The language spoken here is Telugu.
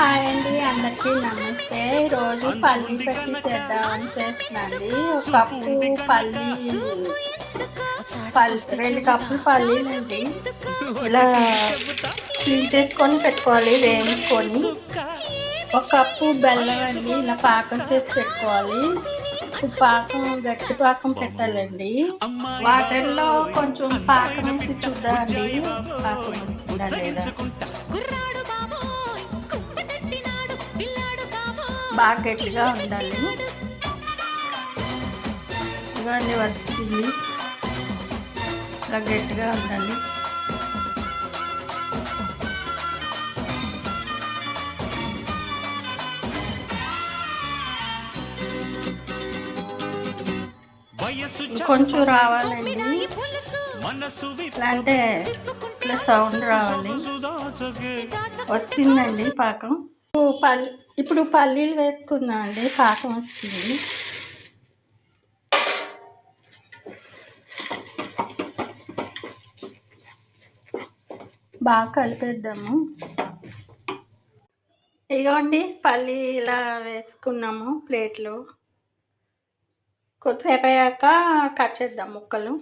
హాయ్ అండి, అందరికీ నమస్తే. ఈరోజు పల్లీ పట్టి చేద్దామని చేస్తున్నాండి. ఒక కప్పు పల్లి 2 కప్పులు పల్లీలండి. ఇలా క్లీన్ చేసుకొని పెట్టుకోవాలి, వేయించుకొని. ఒక కప్పు బెల్లం అండి, ఇలా పాకం చేసి పెట్టుకోవాలి. పాకం గట్టి పాకం పెట్టాలండి. వాటర్లో కొంచెం పాకం వేసి చూద్దామండి, పాకం వచ్చిందా లేదా. బాగా గట్టిగా ఉండాలి. ఇవన్నీ వచ్చింది, ఇలా గట్టిగా ఉండాలి. కొంచెం రావాలండి, అంటే ఇట్లా సౌండ్ రావాలి. వచ్చిందండి పాకం. ఇప్పుడు పల్లీలు వేసుకుందాం అండి, పాకం వచ్చింది. బాగా కలిపేద్దాము. ఇదిగోండి పల్లీ ఇలా వేసుకున్నాము ప్లేట్లో. కొద్దిసేపు అయ్యాక కట్ చేద్దాం ముక్కలు.